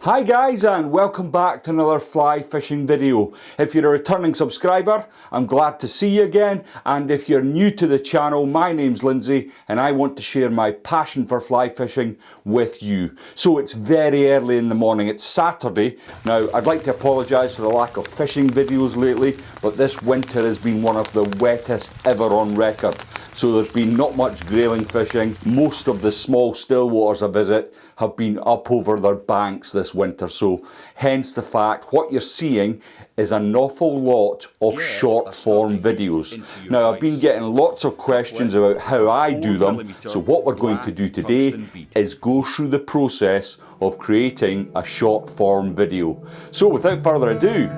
Hi guys, and welcome back to another fly fishing video. If you're a returning subscriber, I'm glad to see you again, and if you're new to the channel, my name's Lindsay and I want to share my passion for fly fishing with you. So it's very early in the morning, it's Saturday. Now I'd like to apologise for the lack of fishing videos lately, but this winter has been one of the wettest ever on record. So there's been not much grayling fishing. Most of the small still waters I visit have been up over their banks this winter. So hence the fact what you're seeing is an awful lot of short form videos. Now I've been getting lots of questions about how I do them. So what we're going to do today is go through the process of creating a short form video. So without further ado,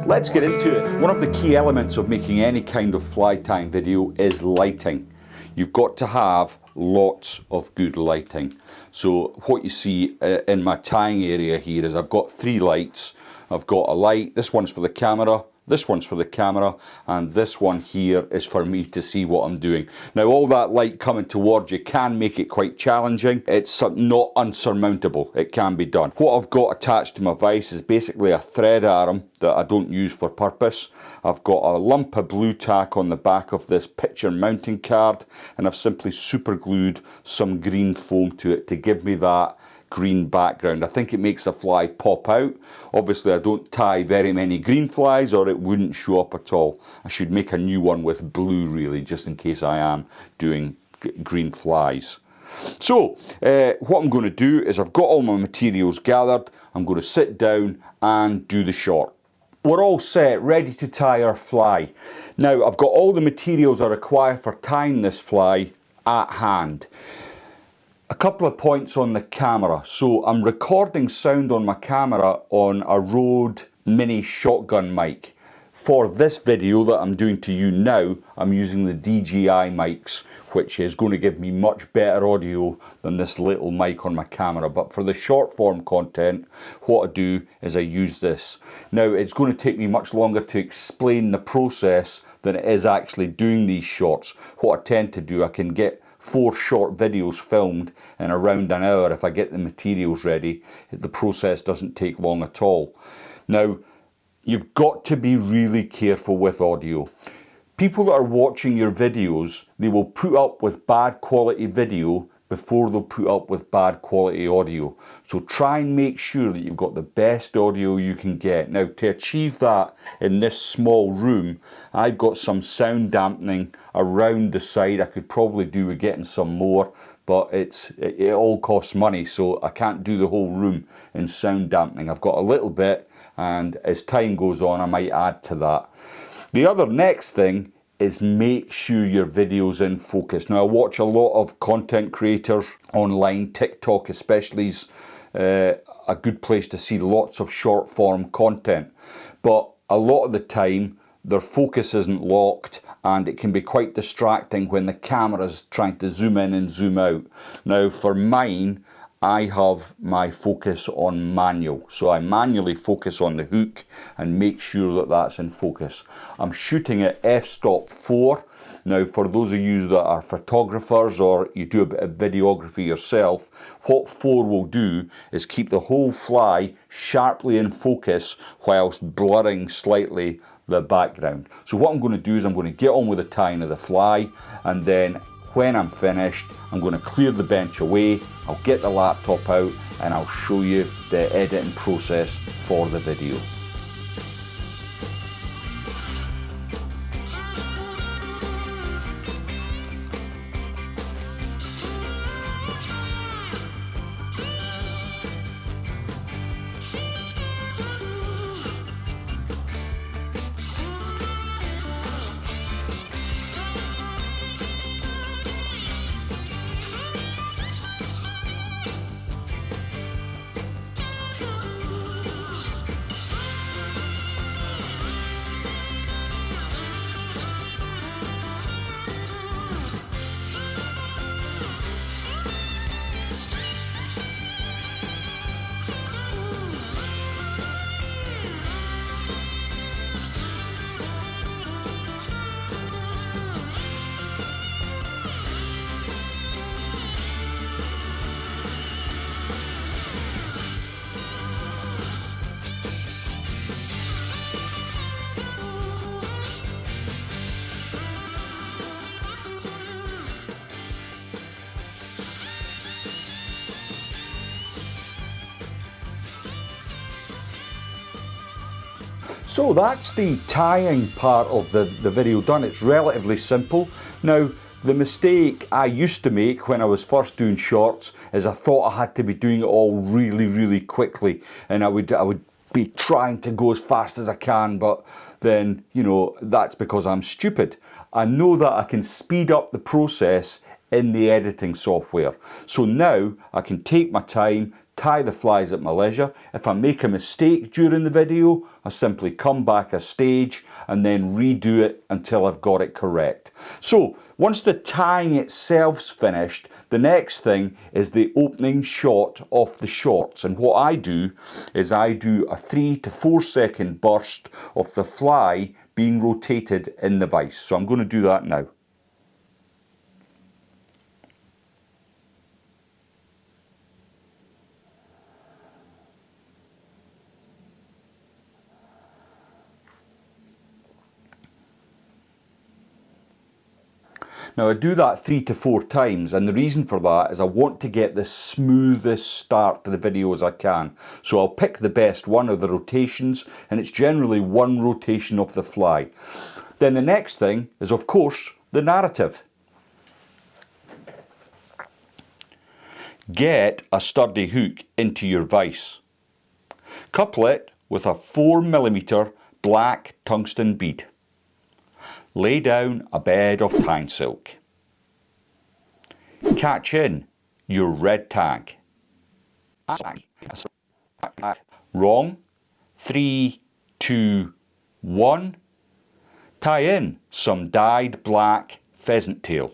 let's get into it. One of the key elements of making any kind of fly tying video is lighting. You've got to have lots of good lighting. So what you see in my tying area here is I've got 3 lights. I've got a light, this one's for the camera, this one's for the camera, and this one here is for me to see what I'm doing. Now all that light coming towards you can make it quite challenging. It's not unsurmountable, it can be done. What I've got attached to my vise is basically a thread arm that I don't use for purpose. I've got a lump of blue tack on the back of this picture mounting card, and I've simply super glued some green foam to it to give me that green background. I think it makes the fly pop out. Obviously I don't tie very many green flies or it wouldn't show up at all. I should make a new one with blue really, just in case I am doing green flies. So what I'm going to do is I've got all my materials gathered. I'm going to sit down and do the short. We're all set, ready to tie our fly. Now I've got all the materials I require for tying this fly at hand. A couple of points on the camera. So I'm recording sound on my camera on a Rode mini shotgun mic. For this video that I'm doing to you now, I'm using the DJI mics, which is going to give me much better audio than this little mic on my camera. But for the short form content, what I do is I use this. Now it's going to take me much longer to explain the process than it is actually doing these shorts. What I tend to do, I can get 4 short videos filmed in around an hour if I get the materials ready. The process doesn't take long at all. Now, you've got to be really careful with audio. People that are watching your videos, they will put up with bad quality video before they'll put up with bad quality audio. So try and make sure that you've got the best audio you can get. Now to achieve that in this small room, I've got some sound dampening around the side. I could probably do with getting some more, but it all costs money, so I can't do the whole room in sound dampening. I've got a little bit, and as time goes on I might add to that. The other next thing is make sure your video's in focus. Now I watch a lot of content creators online, TicToc especially is a good place to see lots of short form content, but a lot of the time their focus isn't locked and it can be quite distracting when the camera's trying to zoom in and zoom out. Now for mine, I have my focus on manual. So I manually focus on the hook and make sure that that's in focus. I'm shooting at f-stop 4. Now for those of you that are photographers or you do a bit of videography yourself, what 4 will do is keep the whole fly sharply in focus whilst blurring slightly the background. So what I'm going to do is I'm going to get on with the tying of the fly, and then when I'm finished, I'm going to clear the bench away, I'll get the laptop out and I'll show you the editing process for the video. So that's the tying part of the video done. It's relatively simple. Now, the mistake I used to make when I was first doing shorts is I thought I had to be doing it all really quickly, and I would be trying to go as fast as I can, but then, you know, that's because I'm stupid. I know that I can speed up the process in the editing software. So now I can take my time, tie the flies at my leisure. If I make a mistake during the video, I simply come back a stage and then redo it until I've got it correct. So once the tying itself's finished, the next thing is the opening shot of the shorts. And what I do is I do a 3 to 4 second burst of the fly being rotated in the vise. So I'm going to do that now. Now I do that 3 to 4 times, and the reason for that is I want to get the smoothest start to the video as I can. So I'll pick the best one of the rotations, and it's generally one rotation of the fly. Then the next thing is, of course, the narrative. Get a sturdy hook into your vise. Couple it with a 4mm black tungsten bead. Lay down a bed of tying silk. Catch in your red tag. Wrong. 3, 2, 1. Tie in some dyed black pheasant tail.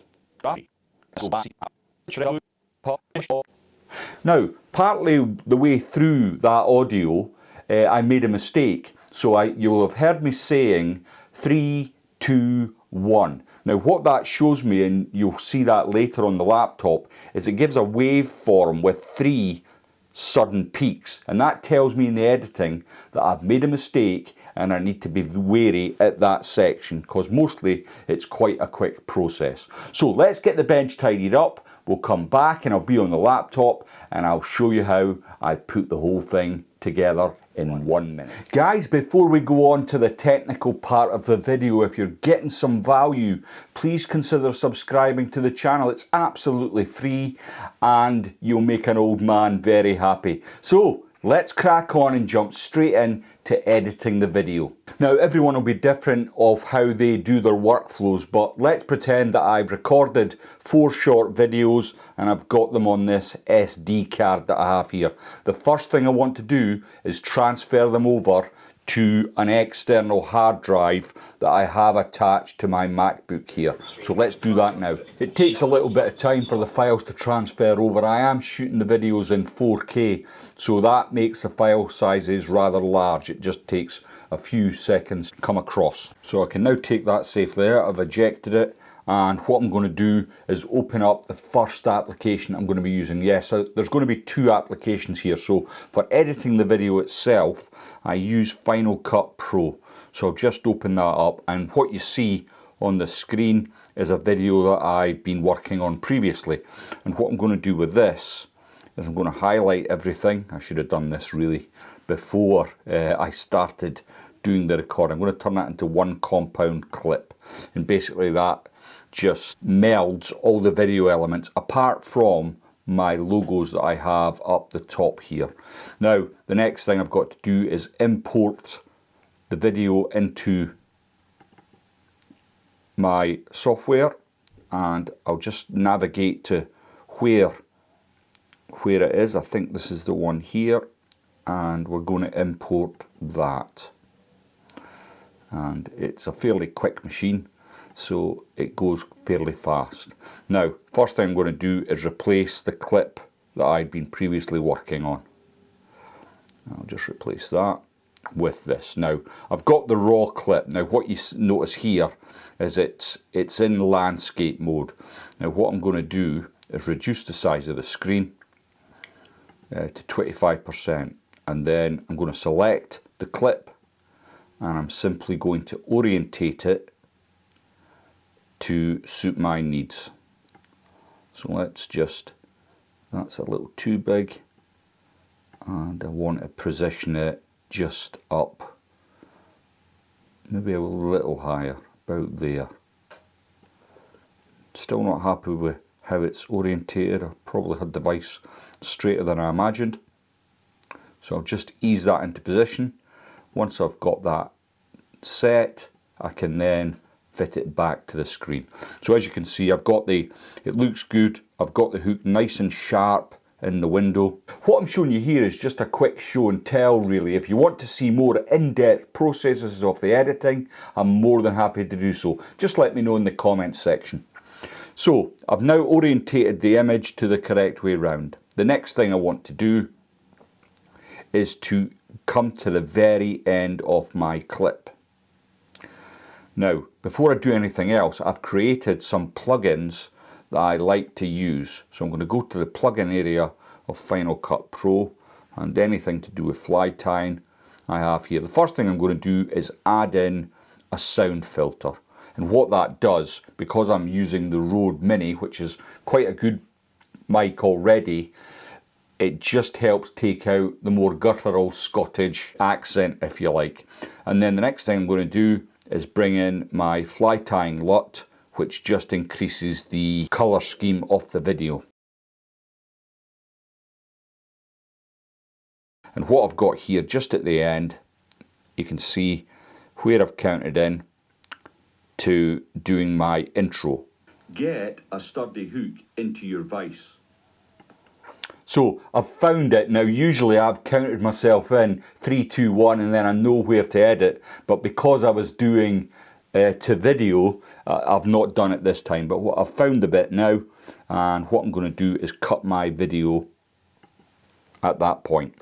Now, partly the way through that audio, I made a mistake. So you'll have heard me saying 3, 2, 1. Now what that shows me, and you'll see that later on the laptop, is it gives a waveform with 3 sudden peaks, and that tells me in the editing that I've made a mistake and I need to be wary at that section, because mostly it's quite a quick process. So let's get the bench tidied up. We'll come back and I'll be on the laptop and I'll show you how I put the whole thing together in 1 minute. Guys, before we go on to the technical part of the video, if you're getting some value, please consider subscribing to the channel. It's absolutely free and you'll make an old man very happy. So let's crack on and jump straight in to editing the video. Now everyone will be different of how they do their workflows, but let's pretend that I've recorded 4 short videos and I've got them on this SD card that I have here. The first thing I want to do is transfer them over to an external hard drive that I have attached to my MacBook here. So let's do that now. It takes a little bit of time for the files to transfer over. I am shooting the videos in 4K, so that makes the file sizes rather large. It just takes a few seconds to come across. So I can now take that safely out. I've ejected it. And what I'm going to do is open up the first application I'm going to be using. Yes, there's going to be 2 applications here. So for editing the video itself, I use Final Cut Pro. So I'll just open that up, and what you see on the screen is a video that I've been working on previously. And what I'm going to do with this is I'm going to highlight everything. I should have done this really before I started doing the recording. I'm going to turn that into one compound clip, and basically that just melds all the video elements apart from my logos that I have up the top here. Now the next thing I've got to do is import the video into my software, and I'll just navigate to where it is. I think this is the one here, and we're going to import that. And it's a fairly quick machine, so it goes fairly fast. Now, first thing I'm going to do is replace the clip that I'd been previously working on. I'll just replace that with this. Now, I've got the raw clip. Now, what you notice here is it's in landscape mode. Now, what I'm going to do is reduce the size of the screen to 25%, and then I'm going to select the clip, and I'm simply going to orientate it to suit my needs. So let's just, that's a little too big, and I want to position it just up maybe a little higher, about there. Still not happy with how it's orientated. I probably had the device straighter than I imagined. So I'll just ease that into position. Once I've got that set, I can then fit it back to the screen. So as you can see, I've got it looks good. I've got the hook nice and sharp in the window. What I'm showing you here is just a quick show and tell really. If you want to see more in-depth processes of the editing, I'm more than happy to do so. Just let me know in the comments section. So I've now orientated the image to the correct way round. The next thing I want to do is to come to the very end of my clip. Now, before I do anything else, I've created some plugins that I like to use. So I'm going to go to the plugin area of Final Cut Pro, and anything to do with fly tying I have here. The first thing I'm going to do is add in a sound filter. And what that does, because I'm using the Rode Mini, which is quite a good mic already, it just helps take out the more guttural Scottish accent, if you like. And then the next thing I'm going to do is bring in my fly tying LUT, which just increases the colour scheme of the video. And what I've got here, just at the end, you can see where I've counted in to doing my intro. Get a sturdy hook into your vise. So I've found it. Now usually I've counted myself in 3, 2, 1 and then I know where to edit, but because I was doing to video, I've not done it this time. But I've found the bit now, and what I'm going to do is cut my video at that point.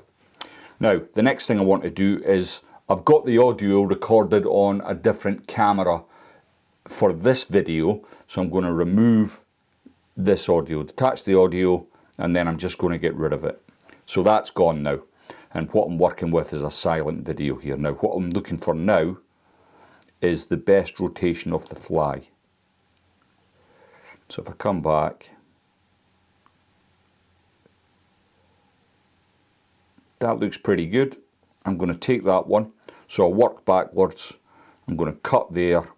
Now the next thing I want to do is, I've got the audio recorded on a different camera for this video, so I'm going to remove this audio, detach the audio, and then I'm just going to get rid of it. So that's gone now, and what I'm working with is a silent video here. Now what I'm looking for now is the best rotation of the fly. So if I come back, that looks pretty good. I'm going to take that one, so I'll work backwards. I'm going to cut there,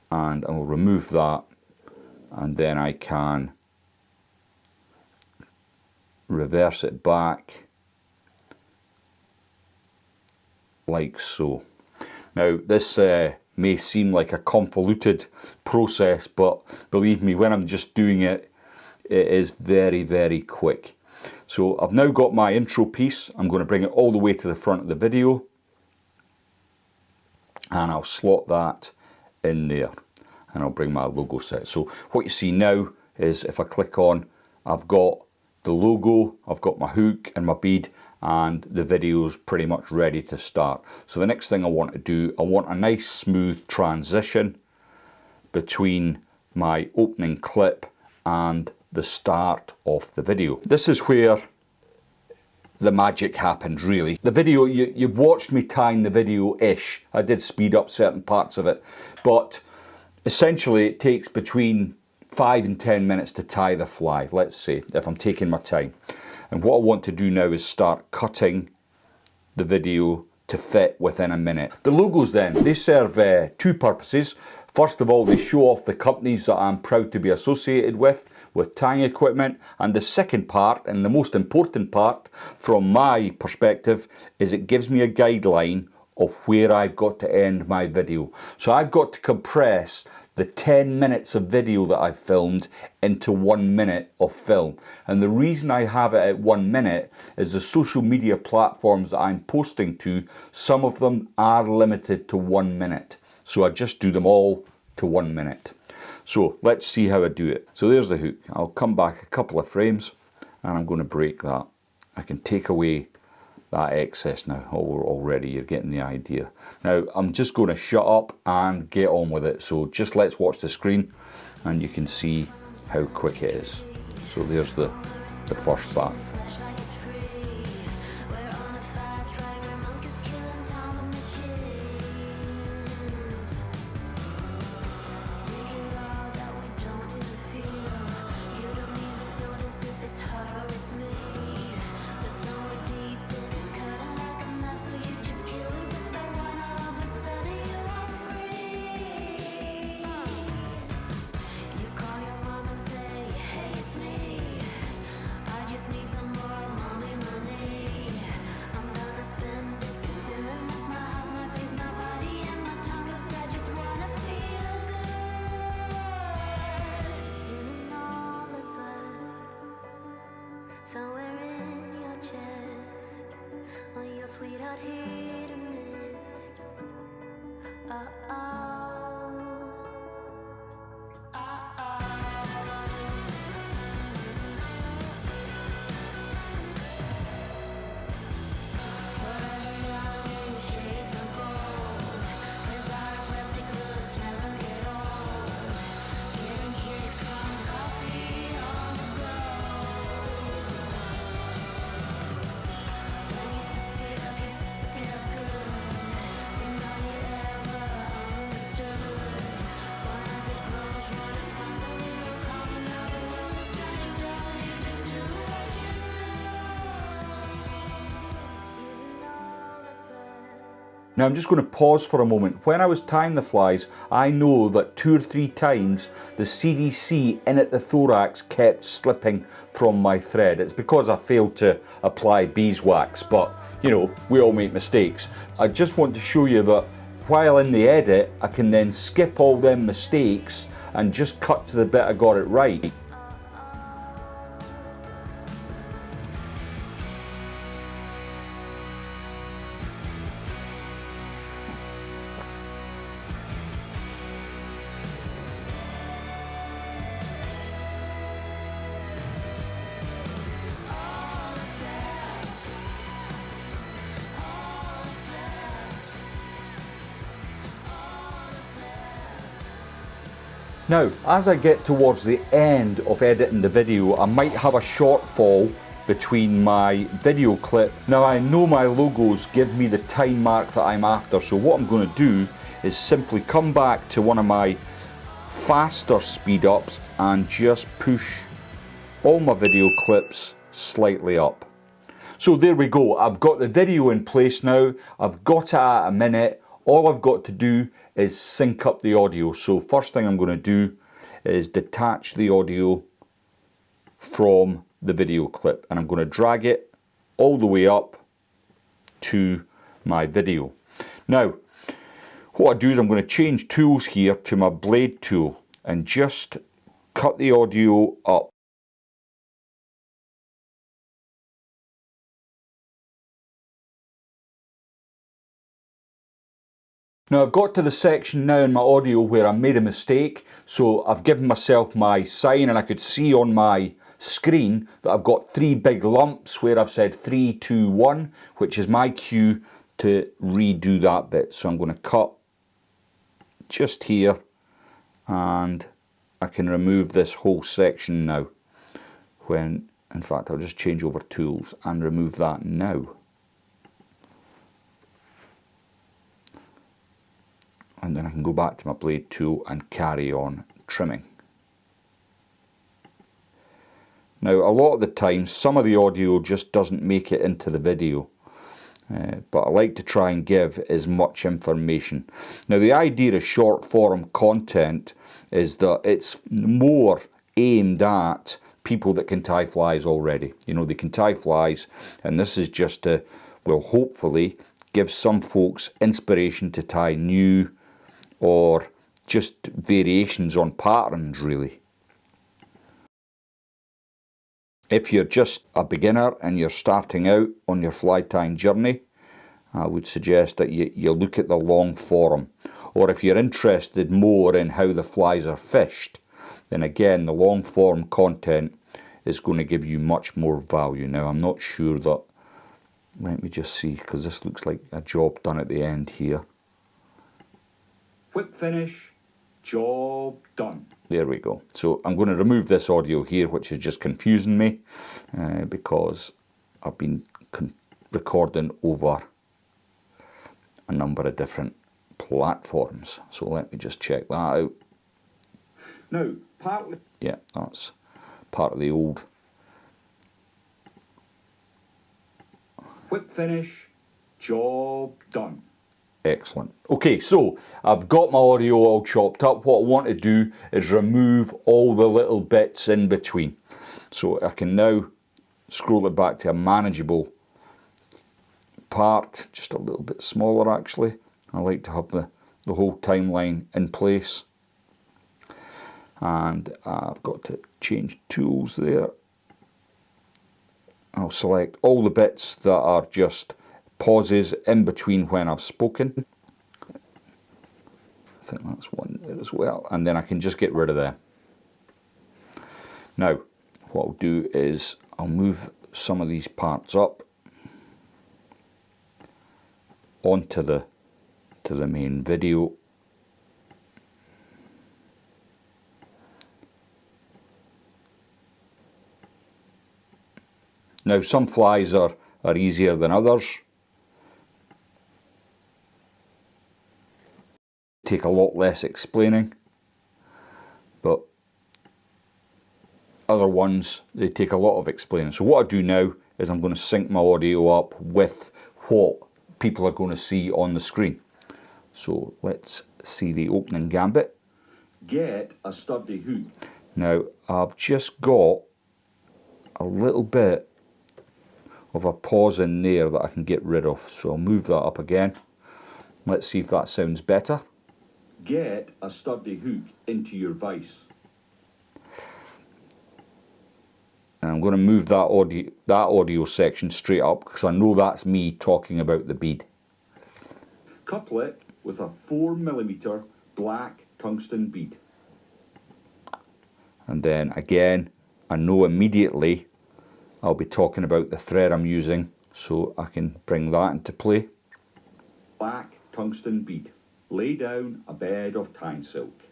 and I will remove that, and then I can reverse it back like so. Now this may seem like a convoluted process, but believe me, when I'm just doing it, it is very, very quick. So I've now got my intro piece. I'm going to bring it all the way to the front of the video, and I'll slot that in there, and I'll bring my logo set. So what you see now is, if I click on, I've got the logo, I've got my hook and my bead, and the video's pretty much ready to start. So the next thing I want to do, I want a nice smooth transition between my opening clip and the start of the video. This is where the magic happened, really. The video, you've watched me tying the video-ish. I did speed up certain parts of it, but essentially it takes between 5 and 10 minutes to tie the fly, let's say, if I'm taking my time. And what I want to do now is start cutting the video to fit within a minute. The logos then, they serve two purposes. First of all, they show off the companies that I'm proud to be associated with tying equipment. And the second part, and the most important part from my perspective, is it gives me a guideline of where I've got to end my video. So I've got to compress the 10 minutes of video that I've filmed into 1 minute of film. And the reason I have it at 1 minute is the social media platforms that I'm posting to, some of them are limited to 1 minute. So I just do them all to 1 minute. So let's see how I do it. So there's the hook. I'll come back a couple of frames and I'm going to break that. I can take away that excess now. Already you're getting the idea. Now I'm just going to shut up and get on with it. So just let's watch the screen and you can see how quick it is. So there's the first part. somewhere in your chest, on your sweetheart hit a mist. Now I'm just going to pause for a moment. When I was tying the flies, I know that 2 or 3 times the CDC in at the thorax kept slipping from my thread. It's because I failed to apply beeswax, but you know, we all make mistakes. I just want to show you that while in the edit, I can then skip all them mistakes and just cut to the bit I got it right. Now, as I get towards the end of editing the video, I might have a shortfall between my video clip. Now, I know my logos give me the time mark that I'm after, so what I'm going to do is simply come back to one of my faster speed ups and just push all my video clips slightly up. So there we go, I've got the video in place now, I've got it at a minute. All I've got to do is sync up the audio. So first thing I'm going to do is detach the audio from the video clip, and I'm going to drag it all the way up to my video. Now, what I do is I'm going to change tools here to my blade tool and just cut the audio up. Now I've got to the section now in my audio where I made a mistake, so I've given myself my sign, and I could see on my screen that I've got 3 big lumps where I've said 3, 2, 1, which is my cue to redo that bit. So I'm going to cut just here, and I can remove this whole section now. In fact, I'll just change over tools and remove that now. And then I can go back to my blade tool and carry on trimming. Now, a lot of the time, some of the audio just doesn't make it into the video, but I like to try and give as much information. Now, the idea of short form content is that it's more aimed at people that can tie flies already. You know, they can tie flies, and this is just to, well, hopefully give some folks inspiration to tie new or just variations on patterns, really. If you're just a beginner and you're starting out on your fly tying journey, I would suggest that you look at the long form. Or if you're interested more in how the flies are fished, then again, the long form content is going to give you much more value. Now, I'm not sure that, let me just see, because this looks like a job done at the end here. Quick finish, job done. There we go. So I'm going to remove this audio here, which is just confusing me because I've been recording over a number of different platforms. So let me just check that out. Now, yeah, that's part of the old. Quick finish, job done. Excellent. Okay, so I've got my audio all chopped up. What I want to do is remove all the little bits in between. So I can now scroll it back to a manageable part, just a little bit smaller actually. I like to have the whole timeline in place. And I've got to change tools there. I'll select all the bits that are just pauses in between when I've spoken. I think that's one there as well, and then I can just get rid of them. Now, what I'll do is I'll move some of these parts up onto the main video. Now, some flies are easier than others. Take a lot less explaining, but other ones, they take a lot of explaining. So what I do now is I'm going to sync my audio up with what people are going to see on the screen. So let's see the opening gambit. Get a sturdy hook. Now, I've just got a little bit of a pause in there that I can get rid of. So I'll move that up again. Let's see if that sounds better. Get a sturdy hook into your vise. And I'm going to move that audio section straight up because I know that's me talking about the bead. Couple it with a 4mm black tungsten bead. And then again, I know immediately I'll be talking about the thread I'm using, so I can bring that into play. Black tungsten bead. Lay down a bed of tyne silk.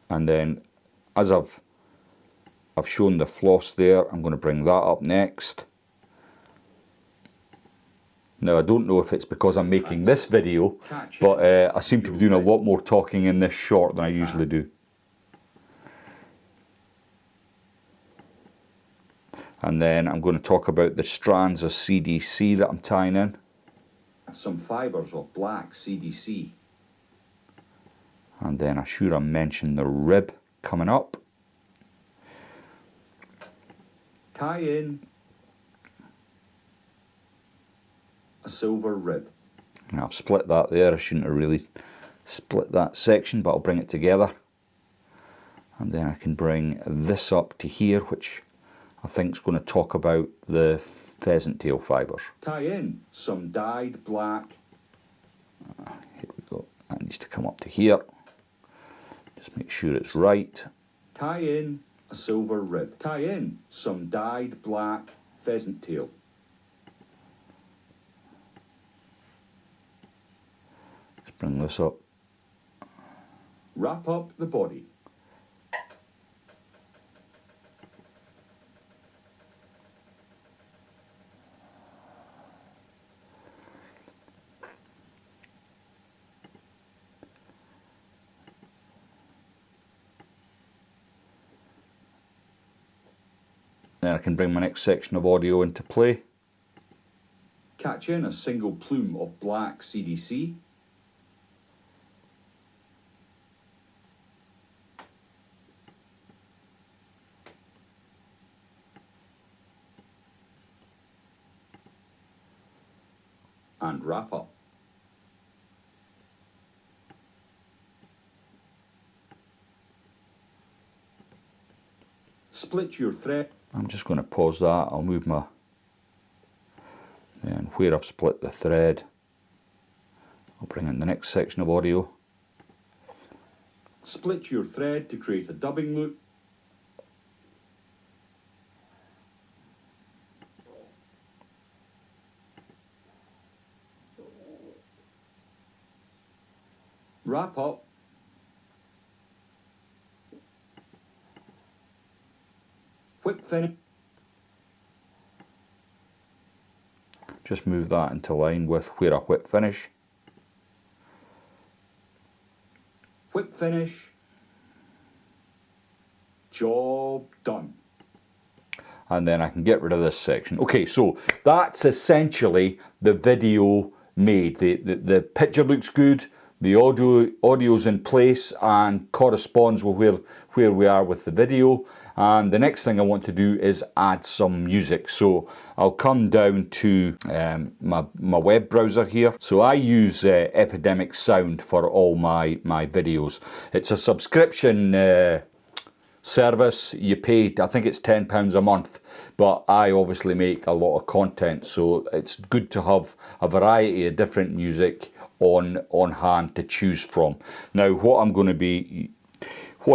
And then, as I've shown the floss there, I'm going to bring that up next. Now, I don't know if it's because I'm making this video, but I seem to be doing a lot more talking in this short than I usually do. And then I'm going to talk about the strands of CDC that I'm tying in. Some fibres of black CDC. And then I should have mentioned the rib coming up. Tie in a silver rib. Now, I've split that there. I shouldn't have really split that section, but I'll bring it together. And then I can bring this up to here, which I think is going to talk about the pheasant tail fibres. Tie in some dyed black. Here we go. That needs to come up to here. Just make sure it's right. Tie in a silver rib. Tie in some dyed black pheasant tail. Let's bring this up. Wrap up the body. Then I can bring my next section of audio into play. Catch in a single plume of black CDC. And wrap up. Split your thread. I'm just going to pause that. I'll move my, and where I've split the thread, I'll bring in the next section of audio. Split your thread to create a dubbing loop. Wrap up. Whip finish. Just move that into line with where I whip finish. Whip finish. Job done. And then I can get rid of this section. Okay, so that's essentially the video made. The picture looks good, the audio's in place and corresponds with where we are with the video. And the next thing I want to do is add some music. So I'll come down to my web browser here. So I use Epidemic Sound for all my videos. It's a subscription service. You pay, I think it's £10 a month, but I obviously make a lot of content, so it's good to have a variety of different music on hand to choose from. Now what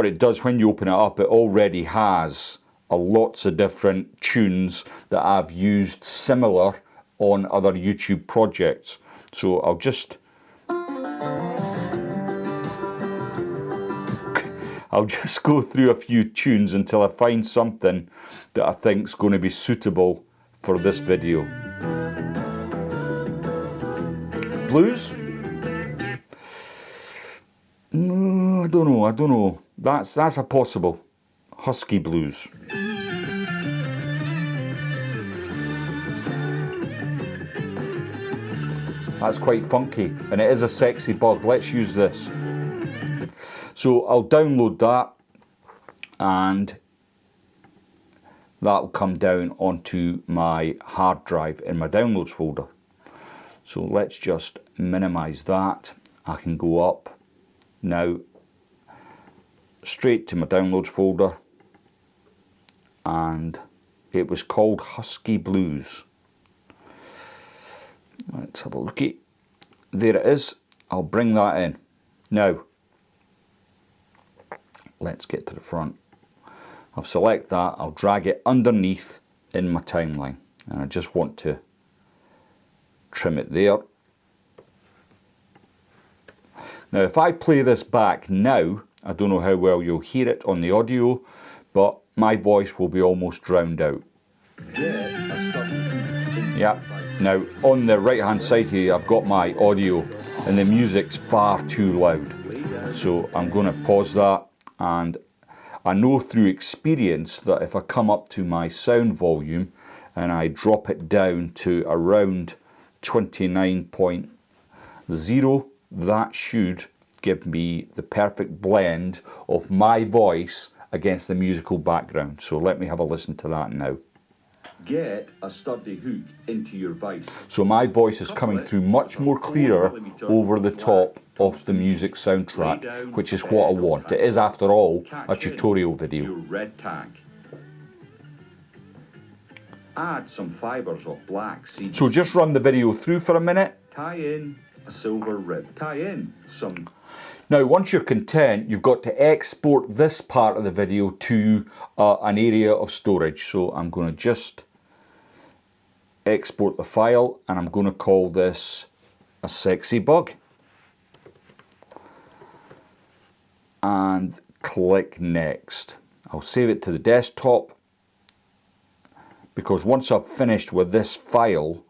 it does when you open it up, it already has lots of different tunes that I've used similar on other YouTube projects. So I'll just go through a few tunes until I find something that I think is going to be suitable for this video. Blues? I don't know. That's a possible. Husky blues. That's quite funky, and it is a sexy bug. Let's use this. So I'll download that, and that'll come down onto my hard drive in my downloads folder. So let's just minimize that. I can go up now straight to my downloads folder, and it was called Husky Blues. Let's have a looky. There it is. I'll bring that in. Now, let's get to the front. I'll select that. I'll drag it underneath in my timeline. And I just want to trim it there. Now, if I play this back now, I don't know how well you'll hear it on the audio, but my voice will be almost drowned out. Yeah. Now, on the right hand side here, I've got my audio, and the music's far too loud. So I'm going to pause that, and I know through experience that if I come up to my sound volume and I drop it down to around 29.0, that should give me the perfect blend of my voice against the musical background. So let me have a listen to that now. Get a sturdy hook into your vise. So my voice is coming through much more clearer over the top of the music soundtrack, which is what I want. It is, after all, a tutorial video. Your red tack. Add some fibres of black seed. So just run the video through for a minute. Tie in a silver rib. Tie in some. Now, once you're content, you've got to export this part of the video to an area of storage. So I'm going to just export the file, and I'm going to call this a sexy bug. And click next. I'll save it to the desktop, because once I've finished with this file,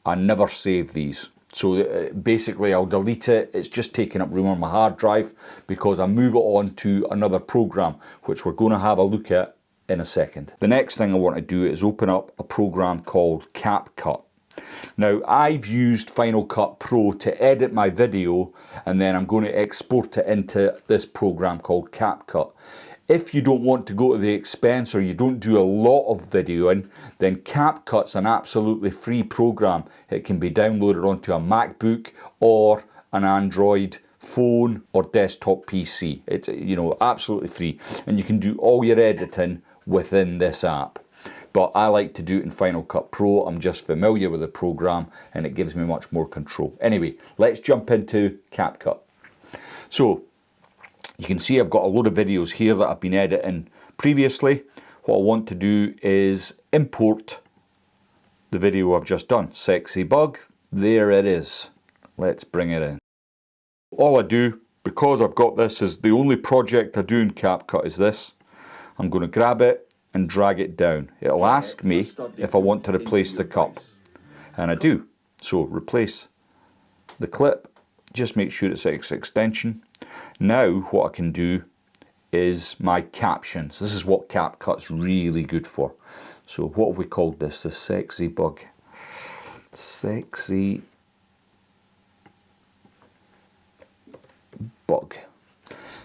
I never save these. So basically I'll delete it. It's just taking up room on my hard drive because I move it on to another program, which we're going to have a look at in a second. The next thing I want to do is open up a program called CapCut. Now, I've used Final Cut Pro to edit my video, and then I'm going to export it into this program called CapCut. If you don't want to go to the expense, or you don't do a lot of videoing, then CapCut's an absolutely free program. It can be downloaded onto a MacBook or an Android phone or desktop PC. It's, you know, absolutely free, and you can do all your editing within this app. But I like to do it in Final Cut Pro. I'm just familiar with the program, and it gives me much more control. Anyway, let's jump into CapCut. So you can see I've got a load of videos here that I've been editing previously. What I want to do is import the video I've just done. Sexy bug, there it is. Let's bring it in. All I do, because I've got this, is the only project I do in CapCut is this. I'm going to grab it and drag it down. It'll ask me if I want to replace the cup, and I do. So replace the clip, just make sure it's X extension. Now what I can do is my captions. This is what CapCut's really good for. So what have we called this? The sexy bug. Sexy bug.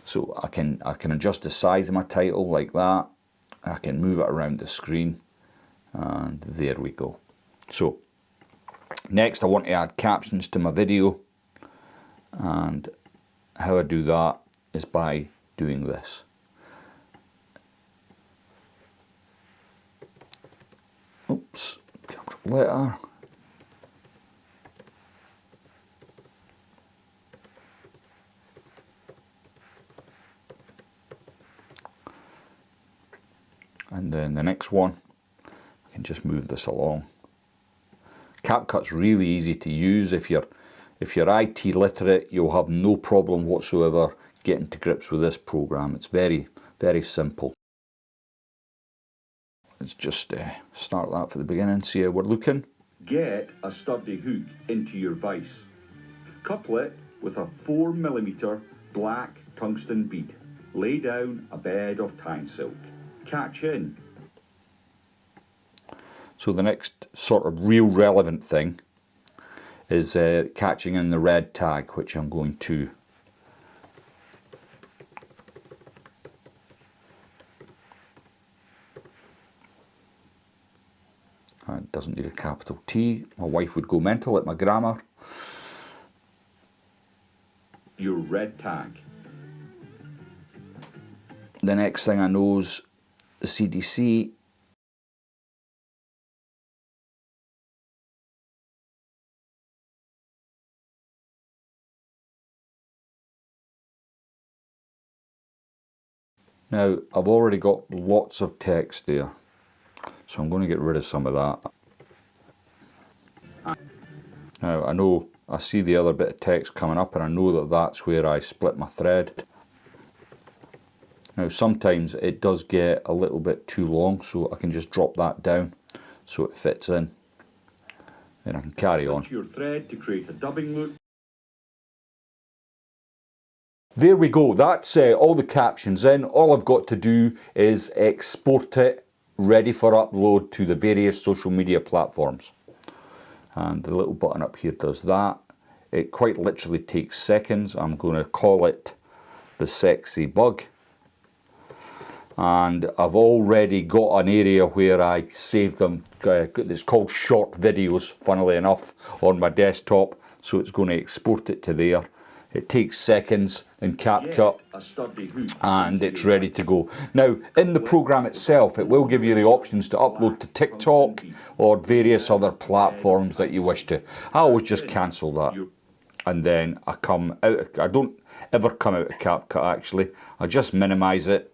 So I can adjust the size of my title like that. I can move it around the screen, and there we go. So next I want to add captions to my video, and how I do that is by doing this. Oops, capital letter. And then the next one, I can just move this along. CapCut's really easy to use. If you're IT literate, you'll have no problem whatsoever getting to grips with this program. It's very, very simple. Let's just start that for the beginning, see how we're looking. Get a sturdy hook into your vise. Couple it with a 4mm black tungsten bead. Lay down a bed of tyne silk. Catch in. So the next sort of real relevant thing is catching in the red tag, which I'm going to it doesn't need a capital T. My wife would go mental at my grammar. Your red tag. The next thing I know is the CDC. Now, I've already got lots of text there, so I'm going to get rid of some of that. Now, I know I see the other bit of text coming up, and I know that that's where I split my thread. Now, sometimes it does get a little bit too long, so I can just drop that down so it fits in. Then I can carry on. Split your thread to create a dubbing loop. There we go, that's all the captions in. All I've got to do is export it, ready for upload to the various social media platforms. And the little button up here does that. It quite literally takes seconds. I'm going to call it the sexy bug. And I've already got an area where I save them. It's called short videos, funnily enough, on my desktop. So it's going to export it to there. It takes seconds in CapCut and it's ready to go. Now, in the program itself, it will give you the options to upload to TicToc or various other platforms that you wish to. I always just cancel that. And then I come out, I don't ever come out of CapCut actually. I just minimize it.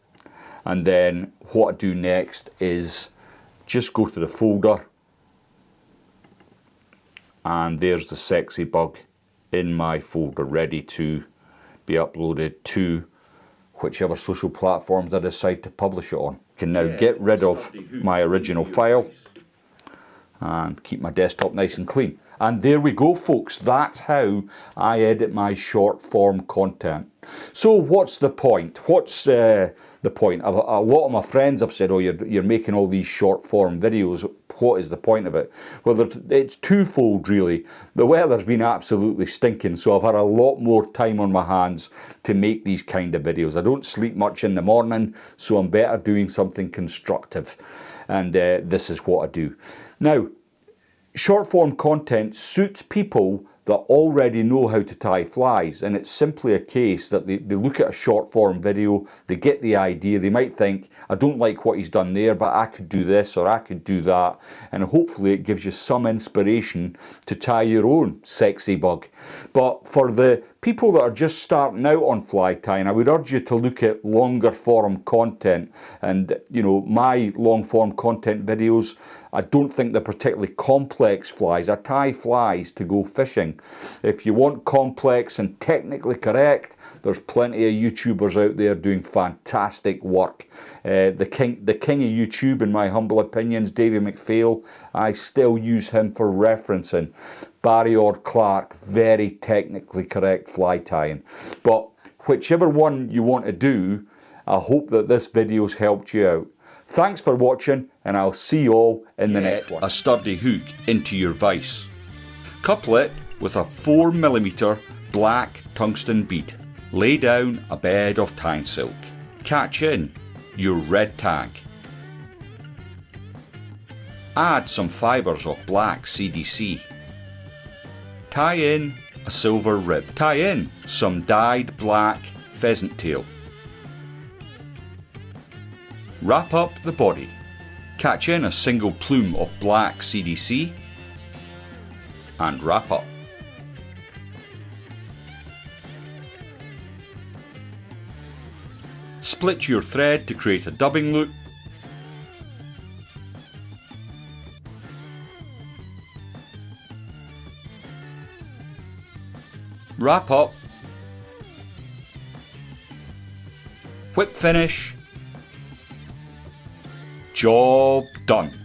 And then what I do next is just go to the folder. And there's the sexy bug in my folder, ready to be uploaded to whichever social platforms I decide to publish it on. I can now get rid of my original file and keep my desktop nice and clean. And there we go, folks. That's how I edit my short form content. So what's the point? What's the point? A lot of my friends have said, oh, you're making all these short form videos. What is the point of it? Well, it's twofold really. The weather's been absolutely stinking, so I've had a lot more time on my hands to make these kind of videos. I don't sleep much in the morning, so I'm better doing something constructive. And this is what I do. Now, short form content suits people that already know how to tie flies, and it's simply a case that they look at a short form video, they get the idea, they might think, I don't like what he's done there, but I could do this or I could do that, and hopefully it gives you some inspiration to tie your own sexy bug. But for the people that are just starting out on fly tying, I would urge you to look at longer form content. And you know, my long form content videos, I don't think they're particularly complex flies. I tie flies to go fishing. If you want complex and technically correct, there's plenty of YouTubers out there doing fantastic work. The king of YouTube, in my humble opinion, is Davey McPhail. I still use him for referencing. Barry Ord Clark, very technically correct fly tying. But whichever one you want to do, I hope that this video's helped you out. Thanks for watching, and I'll see you all in the next one. A sturdy hook into your vise. Couple it with a 4mm black tungsten bead. Lay down a bed of tyne silk. Catch in your red tag. Add some fibres of black CDC. Tie in a silver rib. Tie in some dyed black pheasant tail. Wrap up the body. Catch in a single plume of black CDC and wrap up. Split your thread to create a dubbing loop. Wrap up. Whip finish. Job done.